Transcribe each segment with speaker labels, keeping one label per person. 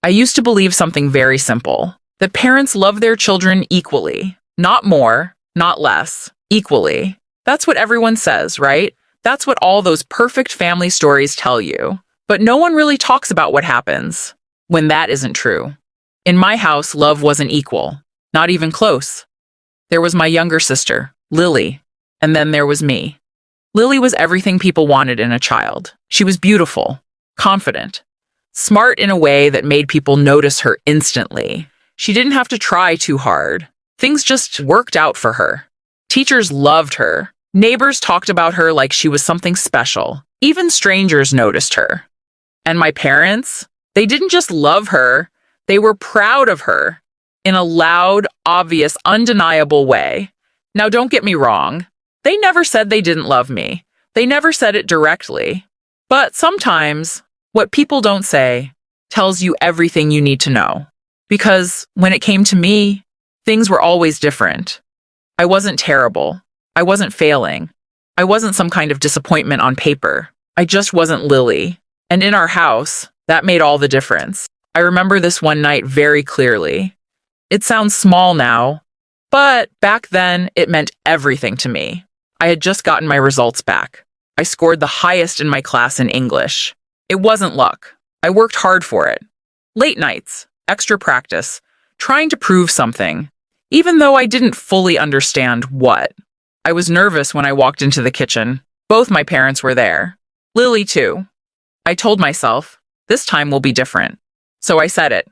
Speaker 1: I used to believe something very simple, that parents love their children equally. Not more, not less, equally. That's what everyone says, right? That's what all those perfect family stories tell you. But no one really talks about what happens when that isn't true. In my house, love wasn't equal, not even close. There was my younger sister, Lily, and then there was me. Lily was everything people wanted in a child. She was beautiful, confident, smart in a way that made people notice her instantly. She didn't have to try too hard. Things just worked out for her. Teachers loved her. Neighbors talked about her like she was something special. Even strangers noticed her. And my parents? They didn't just love her, they were proud of her. In a loud, obvious, undeniable way. Now don't get me wrong. They never said they didn't love me. They never said it directly. But sometimes, what people don't say tells you everything you need to know. Because when it came to me, things were always different. I wasn't terrible. I wasn't failing. I wasn't some kind of disappointment on paper. I just wasn't Lily. And in our house, that made all the difference. I remember this one night very clearly. It sounds small now, but back then it meant everything to me. I had just gotten my results back. I scored the highest in my class in English. It wasn't luck. I worked hard for it. Late nights, extra practice, trying to prove something, even though I didn't fully understand what. I was nervous when I walked into the kitchen. Both my parents were there. Lily, too. I told myself, this time will be different. So I said it.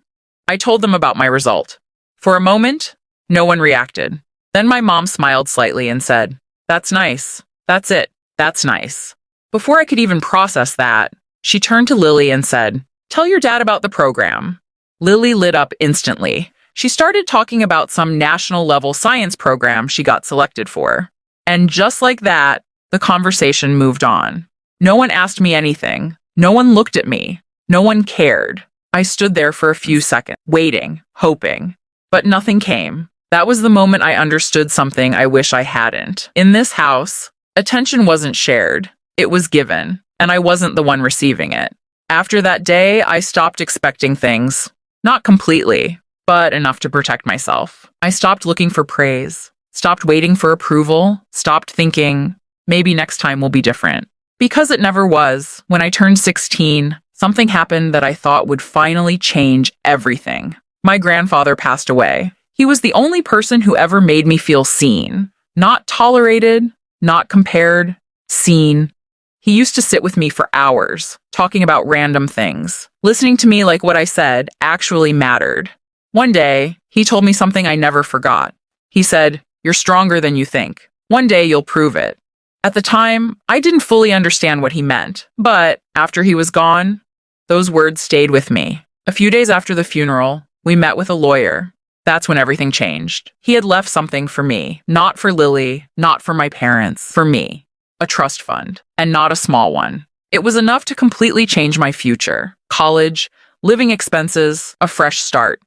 Speaker 1: I told them about my result. For a moment, no one reacted. Then my mom smiled slightly and said, "That's nice. That's it. That's nice." Before I could even process that, she turned to Lily and said, "Tell your dad about the program." Lily lit up instantly. She started talking about some national-level science program she got selected for. And just like that, the conversation moved on. No one asked me anything. No one looked at me. No one cared. I stood there for a few seconds, waiting, hoping. But nothing came. That was the moment I understood something I wish I hadn't. In this house, attention wasn't shared. It was given, and I wasn't the one receiving it. After that day, I stopped expecting things. Not completely, but enough to protect myself. I stopped looking for praise, stopped waiting for approval, stopped thinking, maybe next time will be different. Because it never was, when I turned 16, something happened that I thought would finally change everything. My grandfather passed away. He was the only person who ever made me feel seen. Not tolerated, not compared, seen. He used to sit with me for hours, talking about random things, listening to me like what I said actually mattered. One day, he told me something I never forgot. He said, "You're stronger than you think. One day you'll prove it." At the time, I didn't fully understand what he meant, but after he was gone, those words stayed with me. A few days after the funeral, we met with a lawyer. That's when everything changed. He had left something for me, not for Lily, not for my parents, for me. A trust fund, and not a small one. It was enough to completely change my future. College, living expenses, a fresh start.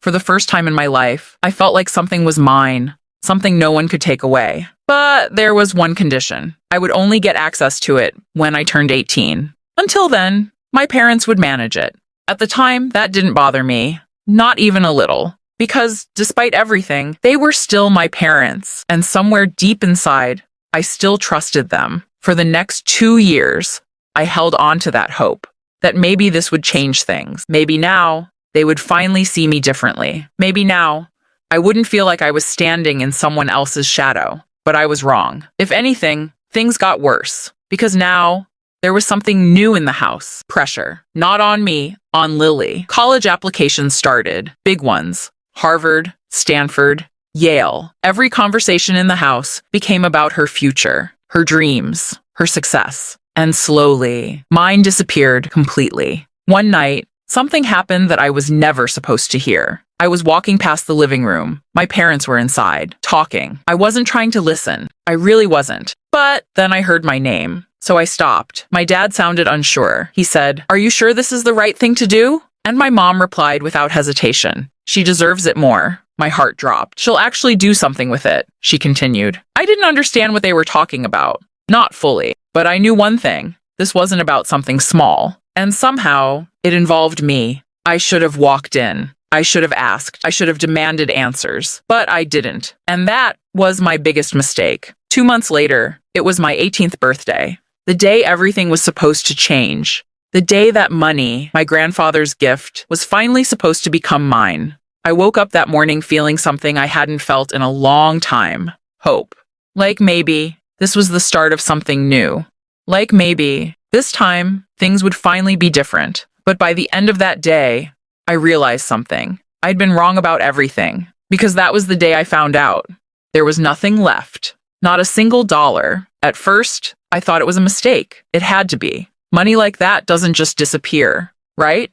Speaker 1: For the first time in my life, I felt like something was mine, something no one could take away. But there was one condition. I would only get access to it when I turned 18. Until then, my parents would manage it. At the time, that didn't bother me. Not even a little. Because despite everything, they were still my parents. And somewhere deep inside, I still trusted them. For the next 2 years, I held on to that hope. That maybe this would change things. Maybe now, they would finally see me differently. Maybe now, I wouldn't feel like I was standing in someone else's shadow. But I was wrong. If anything, things got worse. Because now, there was something new in the house. Pressure. Not on me, on Lily. College applications started. Big ones. Harvard, Stanford, Yale. Every conversation in the house became about her future, her dreams, her success. And slowly, mine disappeared completely. One night, something happened that I was never supposed to hear. I was walking past the living room. My parents were inside, talking. I wasn't trying to listen. I really wasn't. But then I heard my name. So I stopped. My dad sounded unsure. He said, "Are you sure this is the right thing to do?" And my mom replied without hesitation, "She deserves it more." My heart dropped. "She'll actually do something with it," she continued. I didn't understand what they were talking about. Not fully. But I knew one thing. This wasn't about something small. And somehow, it involved me. I should have walked in. I should have asked. I should have demanded answers. But I didn't. And that was my biggest mistake. 2 months later, it was my 18th birthday. The day everything was supposed to change. The day that money, my grandfather's gift, was finally supposed to become mine. I woke up that morning feeling something I hadn't felt in a long time. Hope. Like maybe this was the start of something new. Like maybe this time things would finally be different. But by the end of that day, I realized something. I'd been wrong about everything. Because that was the day I found out. There was nothing left. Not a single dollar. At first, I thought it was a mistake. It had to be. Money like that doesn't just disappear, right?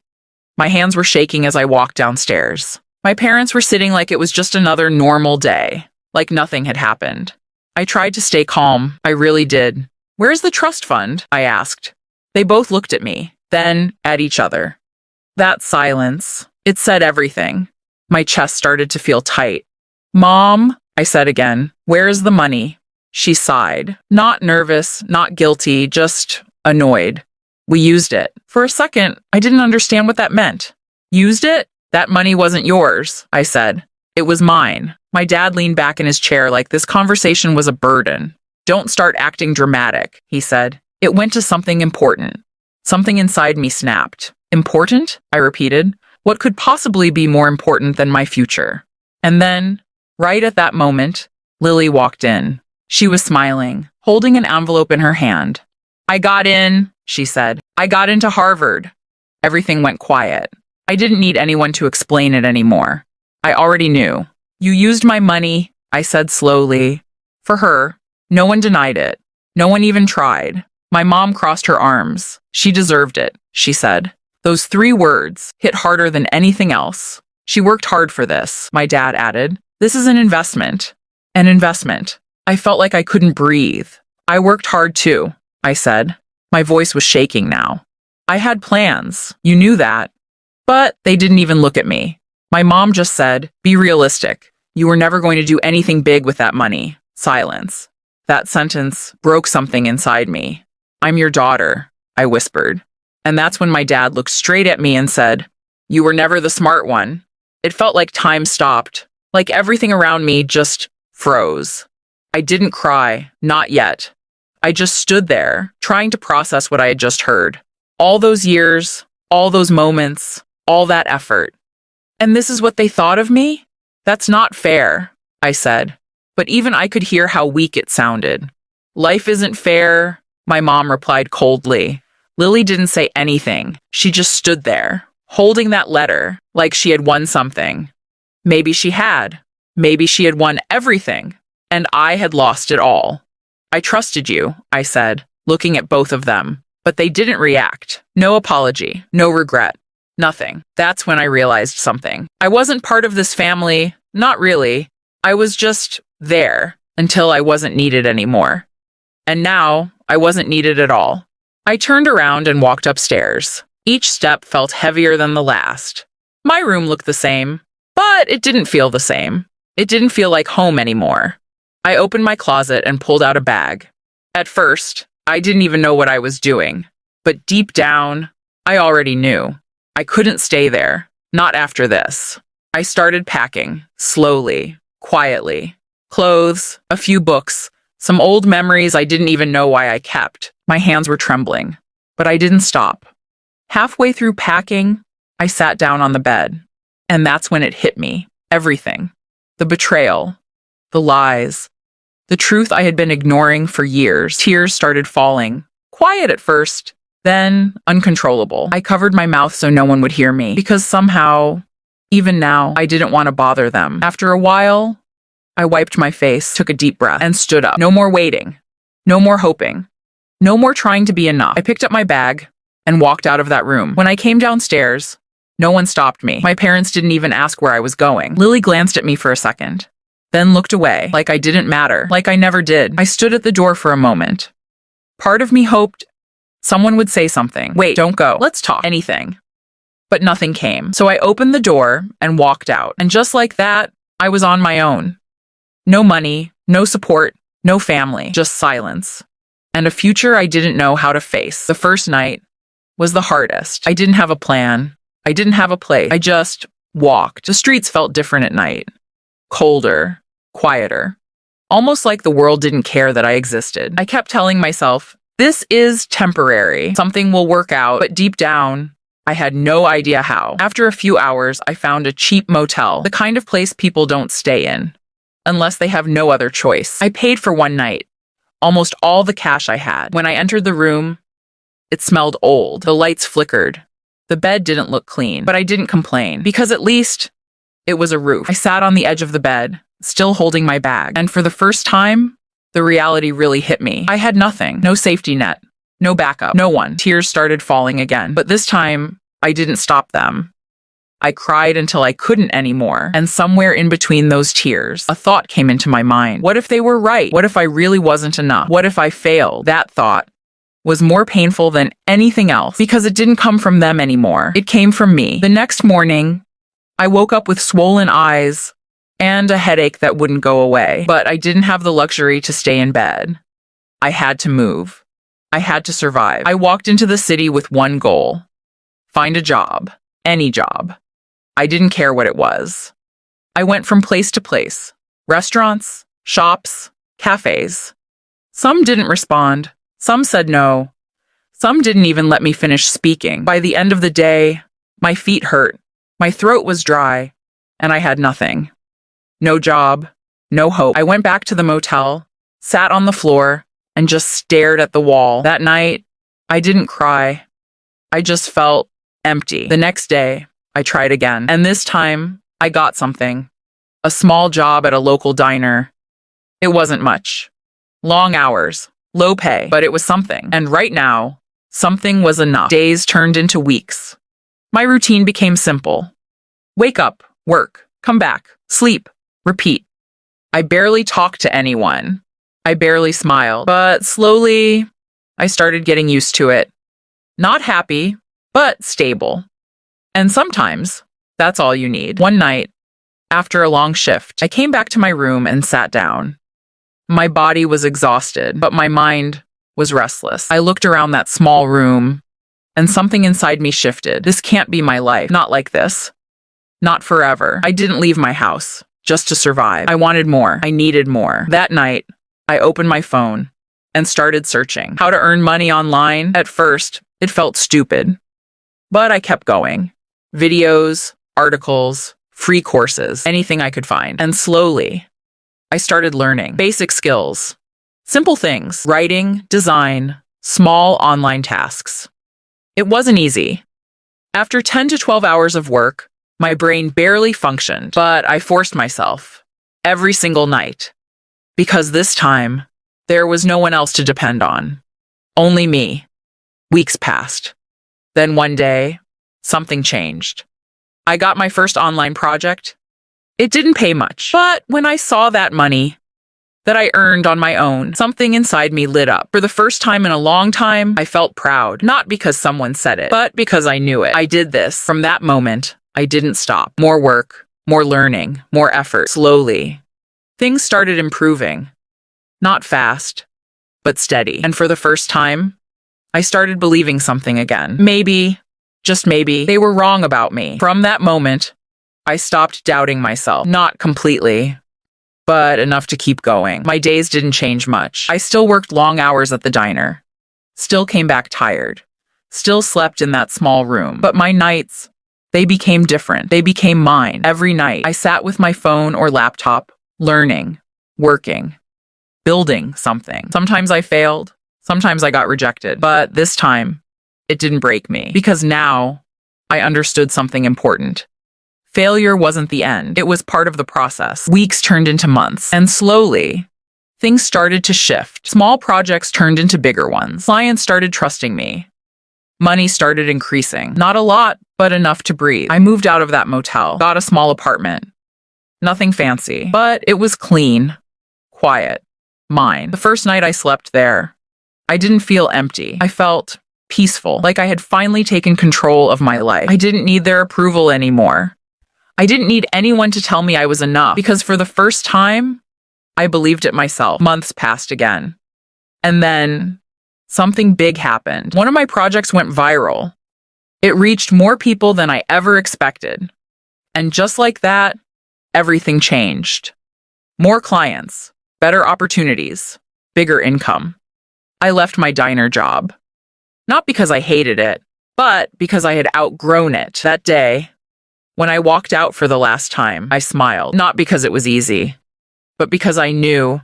Speaker 1: My hands were shaking as I walked downstairs. My parents were sitting like it was just another normal day, like nothing had happened. I tried to stay calm. I really did. "Where's the trust fund?" I asked. They both looked at me, then at each other. That silence, it said everything. My chest started to feel tight. "Mom," I said again, "where is the money?" She sighed. Not nervous, not guilty, just annoyed. "We used it." For a second, I didn't understand what that meant. "Used it? That money wasn't yours," I said. "It was mine." My dad leaned back in his chair like this conversation was a burden. "Don't start acting dramatic," he said. "It went to something important." Something inside me snapped. "Important?" I repeated. What could possibly be more important than my future? And then, right at that moment, Lily walked in. She was smiling, holding an envelope in her hand. "I got in," she said. "I got into Harvard." Everything went quiet. I didn't need anyone to explain it anymore. I already knew. "You used my money," I said slowly. For her, no one denied it. No one even tried. My mom crossed her arms. "She deserved it," she said. Those 3 words hit harder than anything else. "She worked hard for this," my dad added. "This is an investment." An investment. I felt like I couldn't breathe. "I worked hard too," I said. My voice was shaking now. "I had plans. You knew that." But they didn't even look at me. My mom just said, "Be realistic. You were never going to do anything big with that money." Silence. That sentence broke something inside me. "I'm your daughter," I whispered. And that's when my dad looked straight at me and said, "You were never the smart one." It felt like time stopped, like everything around me just froze. I didn't cry, not yet. I just stood there, trying to process what I had just heard. All those years, all those moments, all that effort. "And this is what they thought of me? That's not fair," I said. But even I could hear how weak it sounded. "Life isn't fair," my mom replied coldly. Lily didn't say anything. She just stood there, holding that letter, like she had won something. Maybe she had. Maybe she had won everything, and I had lost it all. "I trusted you," I said, looking at both of them. But they didn't react. No apology, no regret, nothing. That's when I realized something. I wasn't part of this family, not really. I was just there until I wasn't needed anymore. And now, I wasn't needed at all. I turned around and walked upstairs. Each step felt heavier than the last. My room looked the same, but it didn't feel the same. It didn't feel like home anymore. I opened my closet and pulled out a bag. At first, I didn't even know what I was doing. But deep down, I already knew. I couldn't stay there. Not after this. I started packing, slowly, quietly. Clothes, a few books, some old memories I didn't even know why I kept. My hands were trembling, but I didn't stop. Halfway through packing, I sat down on the bed. And that's when it hit me. Everything. The betrayal. The lies. The truth I had been ignoring for years. Tears started falling. Quiet at first, then uncontrollable. I covered my mouth so no one would hear me, because somehow, even now, I didn't want to bother them. After a while, I wiped my face, took a deep breath, and stood up. No more waiting. No more hoping. No more trying to be enough. I picked up my bag and walked out of that room. When I came downstairs, no one stopped me. My parents didn't even ask where I was going. Lily glanced at me for a second, then looked away, like I didn't matter, like I never did. I stood at the door for a moment. Part of me hoped someone would say something. "Wait, don't go. Let's talk." Anything. But nothing came. So I opened the door and walked out. And just like that, I was on my own. No money, no support, no family, just silence. And a future I didn't know how to face. The first night was the hardest. I didn't have a plan. I didn't have a place. I just walked. The streets felt different at night. Colder, quieter. Almost like the world didn't care that I existed. I kept telling myself, this is temporary. Something will work out. But deep down, I had no idea how. After a few hours, I found a cheap motel, the kind of place people don't stay in, unless they have no other choice. I paid for one night, almost all the cash I had. When I entered the room, it smelled old. The lights flickered. The bed didn't look clean, but I didn't complain, because at least it was a roof. I sat on the edge of the bed, still holding my bag, and for the first time, the reality really hit me. I had nothing, no safety net, no backup, no one. Tears started falling again, but this time, I didn't stop them. I cried until I couldn't anymore, and somewhere in between those tears, a thought came into my mind. What if they were right? What if I really wasn't enough? What if I failed? That thought was more painful than anything else, because it didn't come from them anymore. It came from me. The next morning, I woke up with swollen eyes and a headache that wouldn't go away, but I didn't have the luxury to stay in bed. I had to move. I had to survive. I walked into the city with one goal: find a job, any job. I didn't care what it was. I went from place to place, restaurants, shops, cafes. Some didn't respond. Some said no. Some didn't even let me finish speaking. By the end of the day, my feet hurt, my throat was dry, and I had nothing. No job, no hope. I went back to the motel, sat on the floor, and just stared at the wall. That night, I didn't cry. I just felt empty. The next day, I tried again, and this time, I got something. A small job at a local diner. It wasn't much. Long hours, low pay, but it was something. And right now, something was enough. Days turned into weeks. My routine became simple. Wake up, work, come back, sleep, repeat. I barely talked to anyone. I barely smiled, but slowly, I started getting used to it. Not happy, but stable. And sometimes, that's all you need. One night, after a long shift, I came back to my room and sat down. My body was exhausted, but my mind was restless. I looked around that small room, and something inside me shifted. This can't be my life. Not like this. Not forever. I didn't leave my house just to survive. I wanted more. I needed more. That night, I opened my phone and started searching how to earn money online. At first, it felt stupid, but I kept going. Videos, articles, free courses, anything I could find. And slowly, I started learning basic skills, simple things, writing, design, small online tasks. It wasn't easy. After 10 to 12 hours of work, my brain barely functioned, but I forced myself every single night, because this time, there was no one else to depend on. Only me. Weeks passed. Then one day, something changed. I got my first online project. It didn't pay much, but when I saw that money that I earned on my own, something inside me lit up. For the first time in a long time, I felt proud, not because someone said it, but because I knew it. I did this. From that moment, I didn't stop. More work, more learning, more effort. Slowly, things started improving. Not fast, but steady. And for the first time, I started believing something again. Maybe, just maybe, they were wrong about me. From that moment, I stopped doubting myself. Not completely, but enough to keep going. My days didn't change much. I still worked long hours at the diner. Still came back tired. Still slept in that small room. But my nights, they became different. They became mine. Every night, I sat with my phone or laptop, learning, working, building something. Sometimes I failed. Sometimes I got rejected. But this time, it didn't break me. Because now, I understood something important. Failure wasn't the end. It was part of the process. Weeks turned into months. And slowly, things started to shift. Small projects turned into bigger ones. Clients started trusting me. Money started increasing. Not a lot, but enough to breathe. I moved out of that motel, got a small apartment. Nothing fancy, but it was clean, quiet, mine. The first night I slept there, I didn't feel empty. I felt peaceful, like I had finally taken control of my life. I didn't need their approval anymore. I didn't need anyone to tell me I was enough, because for the first time, I believed it myself. Months passed again. And then something big happened. One of my projects went viral. It reached more people than I ever expected. And just like that, everything changed. More clients, better opportunities, bigger income. I left my diner job. Not because I hated it, but because I had outgrown it. That day, when I walked out for the last time, I smiled. Not because it was easy, but because I knew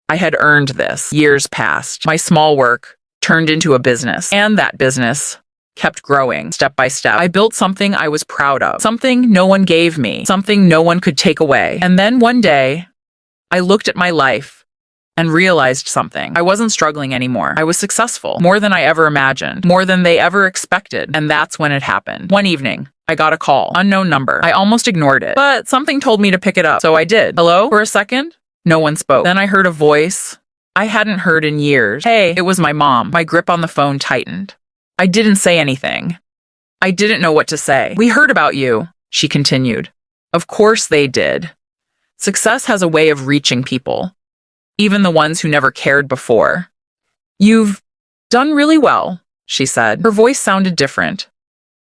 Speaker 1: I had earned this. Years passed. My small work turned into a business, and that business kept growing step by step. I built something I was proud of, something no one gave me, something no one could take away. And then one day, I looked at my life and realized something. I wasn't struggling anymore. I was successful, more than I ever imagined, more than they ever expected. And that's when it happened. One evening, I got a call, unknown number. I almost ignored it, but something told me to pick it up, so I did. Hello? For a second, no one spoke. Then I heard a voice I hadn't heard in years. Hey, it was my mom. My grip on the phone tightened. I didn't say anything. I didn't know what to say. We heard about you, she continued. Of course they did. Success has a way of reaching people, even the ones who never cared before. You've done really well, she said. Her voice sounded different.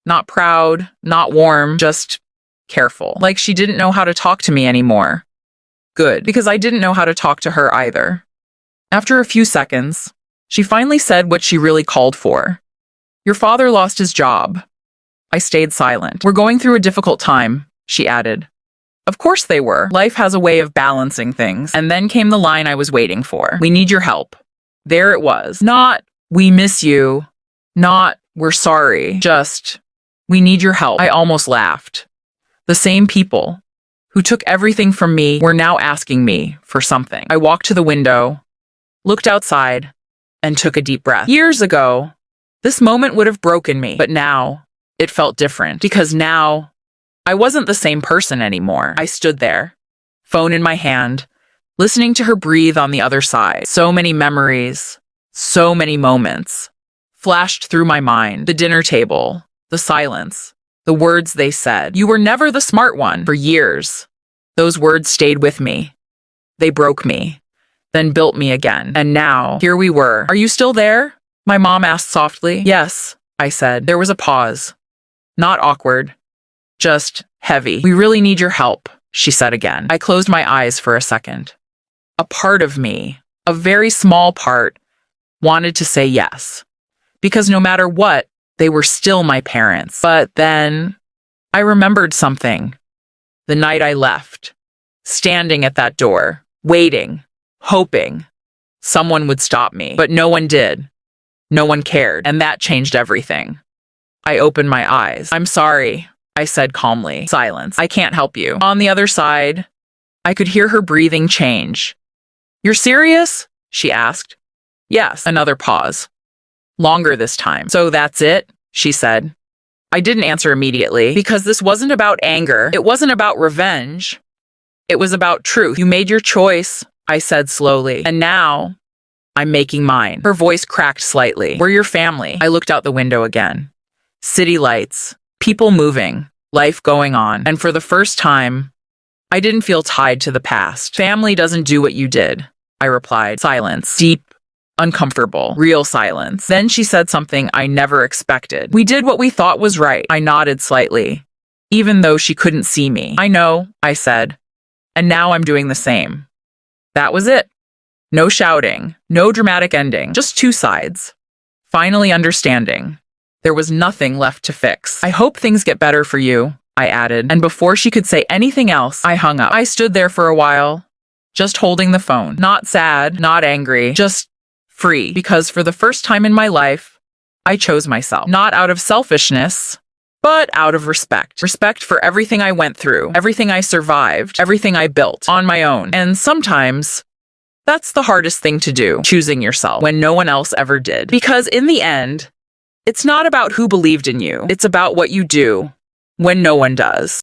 Speaker 1: Not proud, not warm, just careful. Like she didn't know how to talk to me anymore. Good, because I didn't know how to talk to her either. After a few seconds, she finally said what she really called for. Your father lost his job. I stayed silent. We're going through a difficult time, she added. Of course they were. Life has a way of balancing things. And then came the line I was waiting for. We need your help. There it was. Not, we miss you. Not, we're sorry. Just, we need your help. I almost laughed. The same people who took everything from me were now asking me for something. I walked to the window, looked outside, and took a deep breath. Years ago, this moment would have broken me, but now it felt different because now I wasn't the same person anymore. I stood there, phone in my hand, listening to her breathe on the other side. So many memories, so many moments flashed through my mind. The dinner table, the silence, the words they said. You were never the smart one. For years, those words stayed with me. They broke me, then built me again. And now, here we were. Are you still there? My mom asked softly. Yes, I said. There was a pause. Not awkward, just heavy. We really need your help, she said again. I closed my eyes for a second. A part of me, a very small part, wanted to say yes. Because no matter what, they were still my parents. But then I remembered something. The night I left, standing at that door, waiting, hoping someone would stop me. But no one did. No one cared, and that changed everything. I opened my eyes. I'm sorry, I said calmly. Silence. I can't help you. On the other side, I could hear her breathing change. You're serious? She asked. Yes. Another pause. Longer this time. So that's it? She said. I didn't answer immediately, because this wasn't about anger. It wasn't about revenge. It was about truth. You made your choice, I said slowly. And now, I'm making mine. Her voice cracked slightly. We're your family. I looked out the window again. City lights, people moving, life going on. And for the first time, I didn't feel tied to the past. Family doesn't do what you did, I replied. Silence. Deep, uncomfortable, real silence. Then she said something I never expected. We did what we thought was right. I nodded slightly, even though she couldn't see me. I know, I said. And now I'm doing the same. That was it. No shouting, no dramatic ending, just two sides. Finally understanding. There was nothing left to fix. I hope things get better for you, I added. And before she could say anything else, I hung up. I stood there for a while, just holding the phone. Not sad, not angry, just free. Because for the first time in my life, I chose myself. Not out of selfishness, but out of respect. Respect for everything I went through, everything I survived, everything I built on my own. And sometimes, that's the hardest thing to do, choosing yourself when no one else ever did. Because in the end, it's not about who believed in you. It's about what you do when no one does.